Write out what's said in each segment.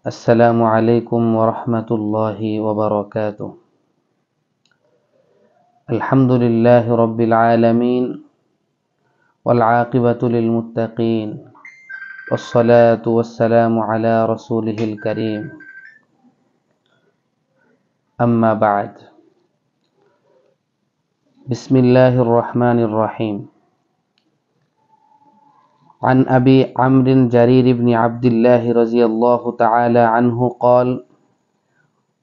السلام عليكم ورحمة الله وبركاته. الحمد لله رب العالمين والعاقبة للمتقين والصلاة والسلام على رسوله الكريم أما بعد. بسم الله الرحمن الرحيم. عن أبي عمرو جرير بن عبد الله رضي الله تعالى عنه قال: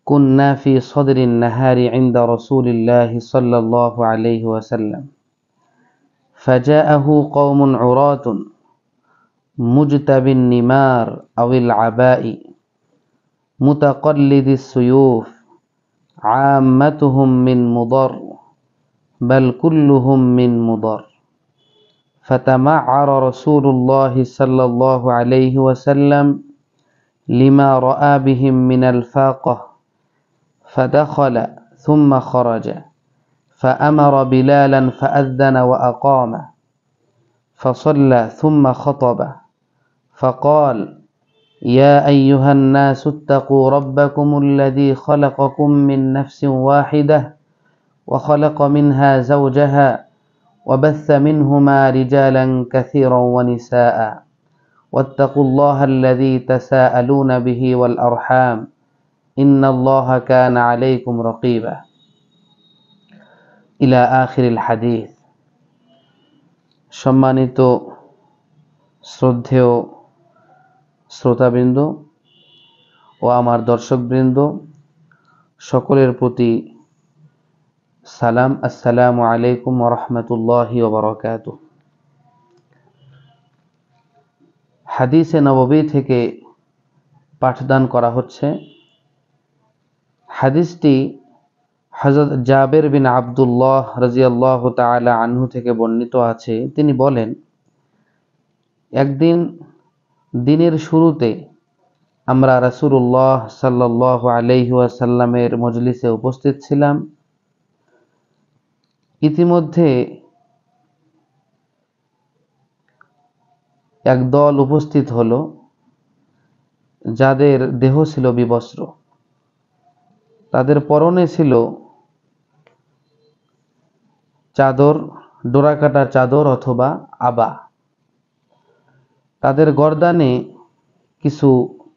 كنا في صدر النهار عند رسول الله صلى الله عليه وسلم فجاءه قوم عراة مجتبي النمار أو العباء متقلد السيوف عامتهم من مضر بل كلهم من مضر فتمعر رسول الله صلى الله عليه وسلم لما رأى بهم من الفاقة فدخل ثم خرج فأمر بلالا فأذن وأقام فصلى ثم خطب فقال: يا أيها الناس اتقوا ربكم الذي خلقكم من نفس واحدة وخلق منها زوجها وبث منهما رجالا كثيرا ونساء واتقوا الله الذي تساءلون به والأرحام إن الله كان عليكم رقيبا إلى آخر الحديث. সম্মানিত শ্রদ্ধেয় শ্রোতাবৃন্দ ও আমার দর্শকবৃন্দ সকলের প্রতি সালাম, আসসালামু আলাইকুম ওয়া রাহমাতুল্লাহি ওয়া বারাকাতুহু। হাদিসে নববী থেকে পাঠদান করা হচ্ছে। হাদিসটি হযরত জাবের বিন আব্দুল্লাহ রাদিয়াল্লাহু তাআলা আনহু থেকে বর্ণিত আছে। তিনি বলেন, একদিন দিনের শুরুতে আমরা রাসূলুল্লাহ সাল্লাল্লাহু আলাইহি ওয়াসাল্লামের মজলিসে উপস্থিত ছিলাম। ইতিমধ্যে এক দল উপস্থিত হলো যাদের দেহ ছিল বিবস্ত্র, তাদের পরনে ছিল চাদর, ডোরাকাটা চাদর অথবা আবা। তাদের গর্দানে কিছু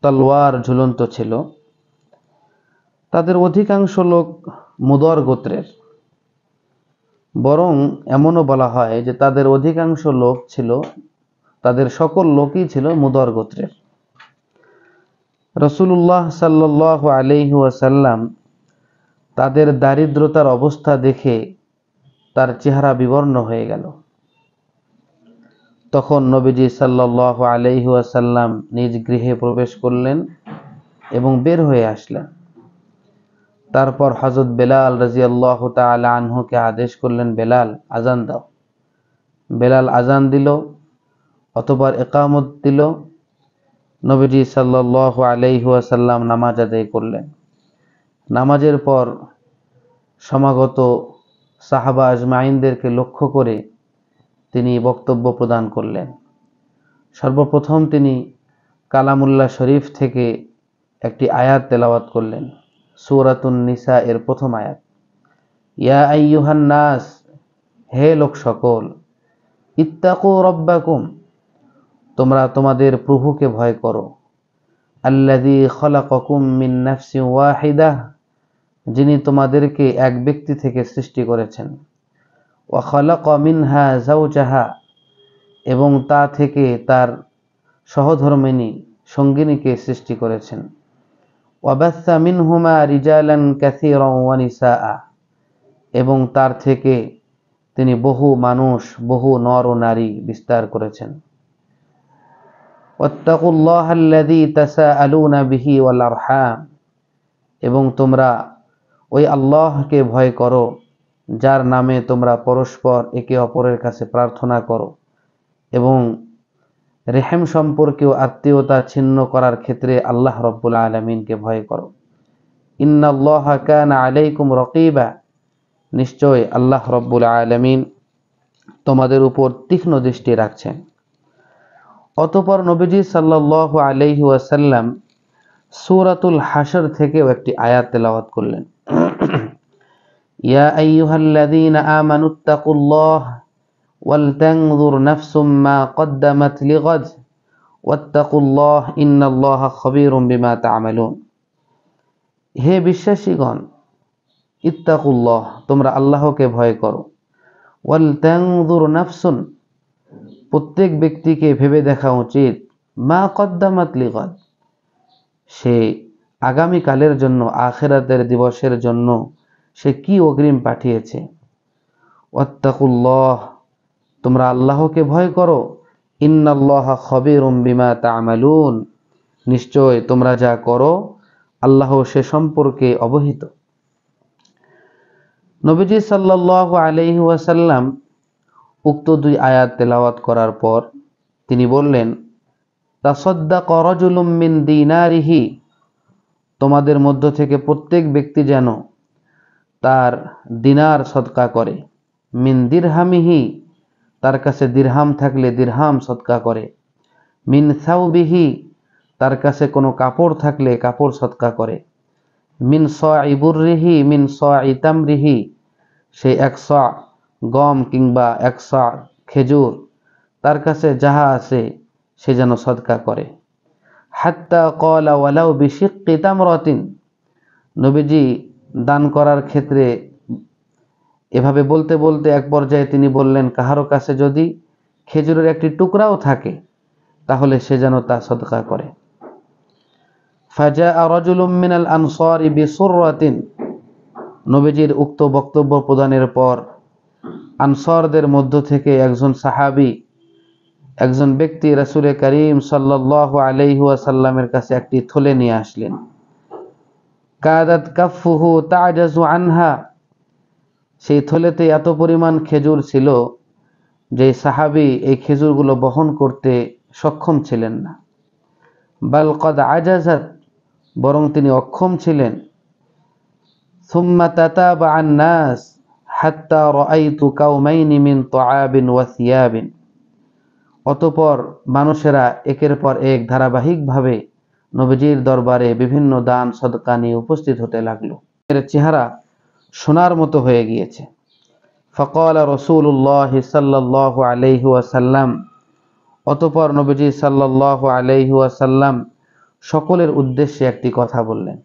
তলোয়ার ঝুলন্ত ছিল। তাদের অধিকাংশ লোক মুদর গোত্রের, বরং এমনও বলা হয় যে তাদের অধিকাংশ লোক ছিল, তাদের সকল লোকই ছিল মুদর গোত্রের। রাসূলুল্লাহ সাল্লাল্লাহু আলাইহি ওয়াসাল্লাম তাদের দারিদ্রতার অবস্থা দেখে তার চেহারা বিবর্ণ হয়ে গেল। তখন নবীজি সাল্লাল্লাহু আলাইহি ওয়াসাল্লাম নিজ গৃহে প্রবেশ করলেন এবং বের হয়ে আসলেন। তারপর হযরত বেলাল রাদিয়াল্লাহু তাআলা আনহুকে আদেশ করলেন, বেলাল আজান দাও। বেলাল আজান দিল, অতঃপর ইকামত দিল। নবীজি সাল্লাল্লাহু আলাইহি ওয়াসাল্লাম নামাজ আদায় করলেন। নামাজের পর সমাগত সাহাবা আজমাইনদেরকে লক্ষ্য করে তিনি বক্তব্য প্রদান করলেন। সর্বপ্রথম তিনি কালামুল্লাহ শরীফ থেকে একটি আয়াত তেলাওয়াত করলেন, সূরাতুন নিসা এর প্রথম আয়াত। ইয়া আইয়ুহান নাস, হে লোক সকল, ইত্তাকু রাব্বাকুম, তোমরা তোমাদের প্রভুকে ভয় করো। আল্লাযী খালাকাকুম মিন নাফসিন ওয়াহিদাহ, যিনি তোমাদেরকে এক ব্যক্তি থেকে সৃষ্টি করেছেন। ওয়া খালাকা মিনহা যাওজাহা, এবং তা থেকে তার সহধর্মিণী সঙ্গিনীকে সৃষ্টি করেছেন। ওয়া বাসসা মিনহুমা রিজালান কাসীরান ওয়া নিসাআ, এবং তার থেকে তিনি বহু মানুষ, বহু নর ও নারী বিস্তার করেছেন। ওয়াত্তাকুল্লাহাল্লাযী তাসাআলুনা বিহি ওয়াল আরহাম, এবং তোমরা ওই আল্লাহকে ভয় করো যার নামে তোমরা পরস্পর একে অপরের কাছে প্রার্থনা করো, এবং রেহেম সম্পর্কেও আত্মীয়তা ছিন্ন করার ক্ষেত্রে আল্লাহ রাব্বুল আলামিনকে ভয় করো। ইন্নাল্লাহা কানা আলাইকুম রাকিবা, নিশ্চয় আল্লাহ রাব্বুল আলামিন তোমাদের উপর তীক্ষ্ণ দৃষ্টি রাখছেন। অতঃপর নবীজি সাল্লাল্লাহু আলাইহি ওয়াসাল্লাম সূরাতুল হাশর থেকেও একটি আয়াত তেলাওয়াত করলেন। ইয়া আইয়ুহাল্লাযীনা আমানুত্তাকুল্লাহ ওয়াল তানজুর নাফসুম মা কদ্দামাত লিগাদ ওয়াত্তাকুল্লাহ ইন্নাল্লাহা খাবীরুম বিমা তা'মালুন। হে বিশ্বাসীগণ, ইত্তাকুল্লাহ, তোমরা আল্লাহকে ভয় করো। ওয়াল তানজুর নাফসুন, প্রত্যেক ব্যক্তিকে ভেবে দেখা উচিত, মা কদ্দামাত লিগাদ, সে আগামীকালের জন্য, আখিরাতের দিবসের জন্য সে কি অগ্রিম পাঠিয়েছে। ওয়াত্তাকুল্লাহ, তোমরা আল্লাহকে ভয় করো। ইন্নাল্লাহা খাবীরুম বিমা তা'মালুন, নিশ্চয় তোমরা যা করো আল্লাহ সে সম্পর্কে অবহিত। নবীজি সাল্লাল্লাহু আলাইহি ওয়াসাল্লাম উক্ত দুই আয়াত তেলাওয়াত করার পর তিনি বললেন, তাসাদ্দাক রাজুলুম মিন দিনারিহি, তোমাদের মধ্য থেকে প্রত্যেক ব্যক্তি যেন তার দিনার সদকা করে। মিন দিরহামিহি, তার কাছে দিরহাম থাকলে দিরহাম সদকা করে। মিন সাউবিহি, তার কাছে কোনো কাপড় থাকলে কাপড় সদকা করে। মিন সা'i বুররিহি মিন সা'i তামরিহি, সে 100 গম কিংবা 100 খেজুর, তার কাছে যাহা আছে সে যেন সদকা করে। হাত্তা ক্বালা ওয়ালাউ বিশিক্কি তামরাতিন, নবীজি দান করার ক্ষেত্রে এভাবে বলতে বলতে এক পর্যায়ে তিনি বললেন, কাহারো কাছে যদি খেজুরের একটি টুকরাও থাকে তাহলে সে যেন তা সদকা করে। ফাজাআ রাজুলুম মিনাল আনসারি বিসুররাতিন, নবীজির উক্ত বক্তব্য প্রদানের পর আনসারদের মধ্য থেকে একজন সাহাবী, একজন ব্যক্তি রাসূল করিম সাল্লাল্লাহু আলাইহি ওয়াসাল্লামের কাছে একটি থলে নিয়ে আসলেন। কাদাত কাফফুহু তা'জাজু আনহা, সেই থলেতে এত পরিমাণ খেজুর ছিল যে সাহাবী এই খেজুরগুলো বহন করতে সক্ষম ছিলেন না। বাল কদ আজাজাত, বরং তিনি অক্ষম ছিলেন। সুম্মা তাতাবা আন-নাস হাত্তা রাআইতু কাউমাইনি মিন তুআবিন ওয়া সিয়াবিন, অতঃপর মানুষেরা একের পর এক ধারাবাহিকভাবে নবীজির দরবারে বিভিন্ন দান সদকা নিয়ে উপস্থিত হতে লাগলো। এর চেহারা সোনার মতো হয়ে গিয়েছে। ফাকালা রাসূলুল্লাহ সাল্লাল্লাহু আলাইহি ওয়াসাল্লাম, অতঃপর নবীজি সাল্লাল্লাহু আলাইহি ওয়াসাল্লাম সকলের উদ্দেশ্যে একটি কথা বললেন।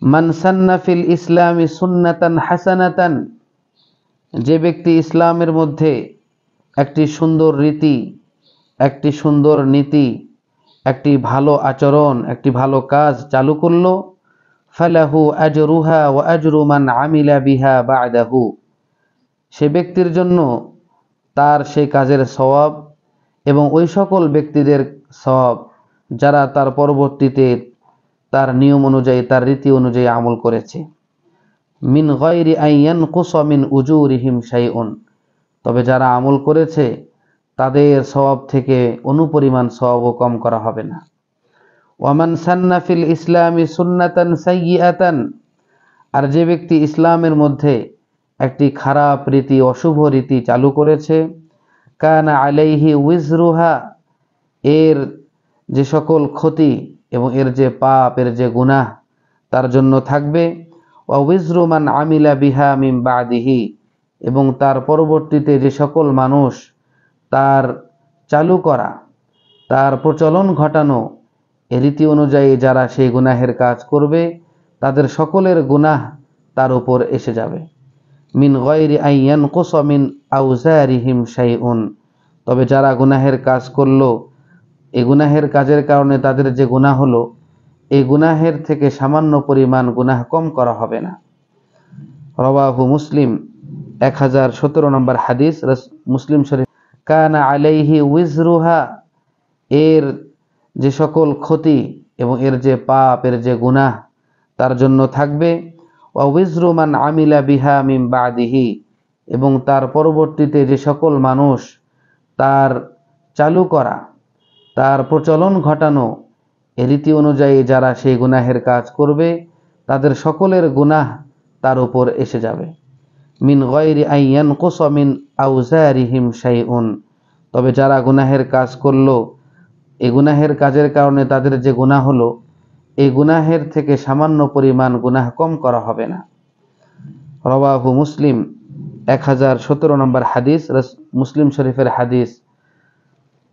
মান সান্না ফিল ইসলামি সুন্নাতান হাসানাতান, যে ব্যক্তি ইসলামের মধ্যে একটি সুন্দর রীতি, একটি সুন্দর নীতি, একটি ভালো আচরণ, একটি ভালো কাজ চালু করলো, ফালাহু আজরুহা ওয়া আজরু মান আমিলা বিহা বা'দাহু, সে ব্যক্তির জন্য তার সেই কাজের সওয়াব এবং ওই সকল ব্যক্তিদের সওয়াব যারা তার পরবর্তীতে তার নিয়ম অনুযায়ী, তার রীতি অনুযায়ী আমল করেছে। মিন গায়রি আন ইয়ানকুসা মিন উজুরিহিম শাইউন, তবে যারা আমল করেছে তাদের সওয়াব থেকে অনুপরিমাণ সওয়াবও কম করা হবে না। ওয়ামান সান্না ফিল ইসলামি সুন্নাতান সাইয়্যাতান, আর যে ব্যক্তি ইসলামের মধ্যে একটি খারাপ রীতি, অশুভ রীতি চালু করেছে, কানা আলাইহি উইজরুহা, এর যে সকল ক্ষতি এবং এর যে পাপ, এর যে গুনাহ তার জন্য থাকবে। ওয়া উইজরু মান আমিলা বিহা মিন বাদিহি, এবং তার পরবর্তীতে যে সকল মানুষ তার চালু করা, তার প্রচলন ঘটানো এই রীতি অনুযায়ী যারা সেই গুনাহের কাজ করবে তাদের সকলের গুনাহ তার উপর এসে যাবে। মিন গায়রি আন ইয়ানকুসা মিন আউজারিহিম শাইউন, তবে যারা গুনাহের কাজ করলো এই গুনাহের থেকে সামান্য পরিমাণ গুনাহ কম করা হবে না। রওয়াহু মুসলিম 1056 নম্বর হাদিস। কানা আলাইহি উইজরুহা, এর যে সকল ক্ষতি এবং এর যে পাপ, এর যে গুনাহ তার জন্য থাকবে। ওয়া উইজরু মান আমিলা বিহা মিন বাদিহি, এবং তার পরবর্তীতে যে সকল মানুষ তার চালু করা, তার প্রচলন ঘটানো এই রীতি অনুযায়ী যারা সেই গুনাহের কাজ করবে তাদের সকলের গুনাহ তার উপর এসে যাবে। মিন গায়রি আন ইয়ানকুসা মিন আউজারিহিম শাইউন, এই গুনাহের কাজের কারণে তাদের যে গুনাহ হলো এই গুনাহের থেকে সামান্য পরিমাণ গুনাহ কম করা হবে না। রওয়াহু মুসলিম 1017 নম্বর হাদিস, মুসলিম শরীফ। কানা আলাইহি উইজরুহা, এর যে সকল ক্ষতি এবং এর যে পাপ, এর যে গুনাহ তার জন্য থাকবে। ওয়া উইজরু মান আমিলা বিহা মিন বাদিহি, এবং তার পরবর্তীতে যে সকল মানুষ তার চালু করা, তার প্রচলন ঘটানো এই রীতি অনুযায়ী যারা সেই গুনাহের কাজ করবে তাদের সকলের গুনাহ তার উপর এসে যাবে। মিন গায়রি আন ইয়ানকুসা মিন আউজারিহিম শাইউন, তবে যারা গুনাহের কাজ করলো এই গুনাহের কাজের কারণে তাদের যে গুনাহ হলো, এই গুনাহের থেকে সামান্য পরিমাণ গুনাহ কম করা হবে না। রাওয়াহু মুসলিম, 1017 নম্বর হাদিস, মুসলিম শরীফের হাদিস।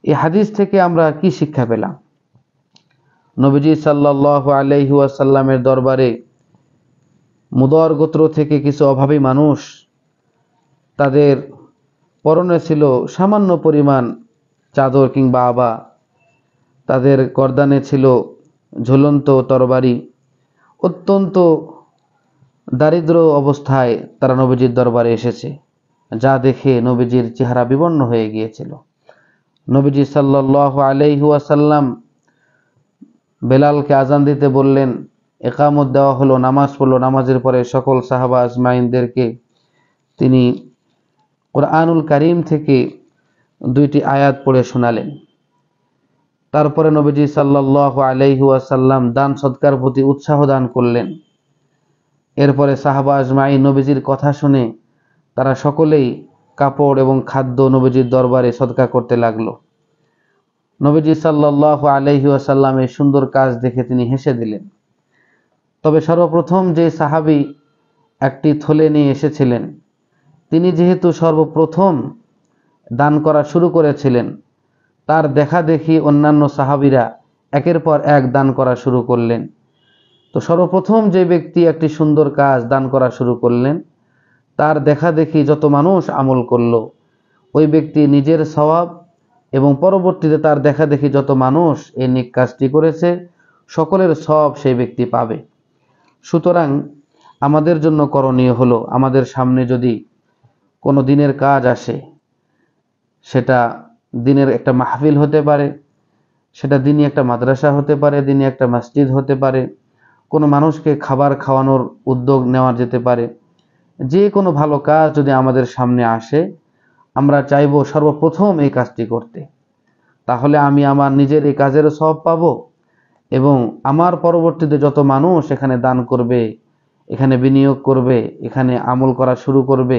এই হাদিস থেকে আমরা কি শিক্ষা পেলাম? নবীজি সাল্লাল্লাহু আলাইহি ওয়াসাল্লামের দরবারে মুদর গোত্র থেকে কিছু অভাবী মানুষ, তাদের পরনে ছিল সামান্য পরিমাণ চাদর কিংবা আবা, তাদের গর্দানে ছিল ঝুলন্ত তরবারি। অত্যন্ত দারিদ্র অবস্থায় তারা নবীজির দরবারে এসেছে, যা দেখে নবীজির চেহারা বিবর্ণ হয়ে গিয়েছিল। নবীজি সাল্লাল্লাহু আলাইহি ওয়াসাল্লাম বেলালকে আজান দিতে বললেন, ইকামত দেওয়া হলো, নামাজ পড়লো। নামাজের পরে সকল সাহাবা আজমাইনদেরকে তিনি কুরআনুল কারীম থেকে 2টি আয়াত পড়ে শোনালেন। তারপরে নবীজি সাল্লাল্লাহু আলাইহি ওয়াসাল্লাম দান সদকার প্রতি উৎসাহ দান করলেন। এরপরে সাহাবা আজমাইন নবীজির কথা শুনে তারা সকলেই কাপড় এবং খাদ্য নবীজির দরবারে সদকা করতে লাগলো। নবীজি সাল্লাল্লাহু আলাইহি ওয়াসাল্লাম এই সুন্দর কাজ দেখে তিনি হেসে দিলেন। তবে সর্বপ্রথম যে সাহাবী একটি থলে নিয়ে এসেছিলেন, তিনি যেহেতু সর্বপ্রথম দান করা শুরু করেছিলেন, তার দেখা দেখি অন্যান্য সাহাবীরা একের পর এক দান করা শুরু করলেন। তো সর্বপ্রথম যে ব্যক্তি একটি সুন্দর কাজ দান করা শুরু করলেন, তার দেখা দেখি যত মানুষ আমল করলো, ওই ব্যক্তি নিজের সওয়াব এবং পরবর্তীতে তার দেখা দেখি যত মানুষ এই নেক কাজটি করেছে, সকলের সওয়াব সেই ব্যক্তি পাবে। সুতরাং আমাদের জন্য করণীয় হলো, আমাদের সামনে যদি কোনো দিনের কাজ আসে, সেটা দিনের একটা মাহফিল হতে পারে, সেটা দিনই একটা মাদ্রাসা হতে পারে, দিনই একটা মসজিদ হতে পারে, কোনো মানুষকে খাবার খাওয়ানোর উদ্যোগ নেওয়া যেতে পারে। যে কোনো ভালো কাজ যদি আমাদের সামনে আসে, আমরা চাইব সর্বপ্রথম এই কাজটি করতে। তাহলে আমি আমার নিজের এই কাজেরও সওয়াব পাবো এবং আমার পরবর্তীতে যত মানুষ এখানে দান করবে, এখানে বিনিয়োগ করবে, এখানে আমল করা শুরু করবে,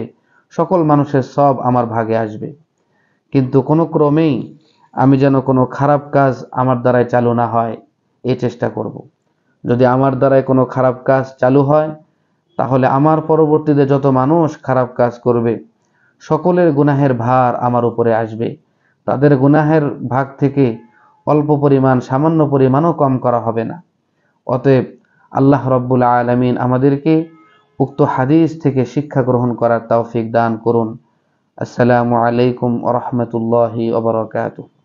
সকল মানুষের সওয়াব আমার ভাগে আসবে। কিন্তু কোনো ক্রমেই আমি যেন কোনো খারাপ কাজ আমার দ্বারাই চালু না হয়, এই চেষ্টা করব। যদি আমার দ্বারাই কোনো খারাপ কাজ চালু হয়, তাহলে আমার পরবর্তীতে যত মানুষ খারাপ কাজ করবে, সকলের গুনাহের ভার আমার উপরে আসবে। তাদের গুনাহের ভাগ থেকে অল্প পরিমাণ, সামান্য পরিমাণও কম করা হবে না। অতএব আল্লাহ রাব্বুল আলামিন আমাদেরকে উক্ত হাদিস থেকে শিক্ষা গ্রহণ করার তৌফিক দান করুন। আসসালামু আলাইকুম ওয়া রাহমাতুল্লাহি ওয়া বারাকাতুহু।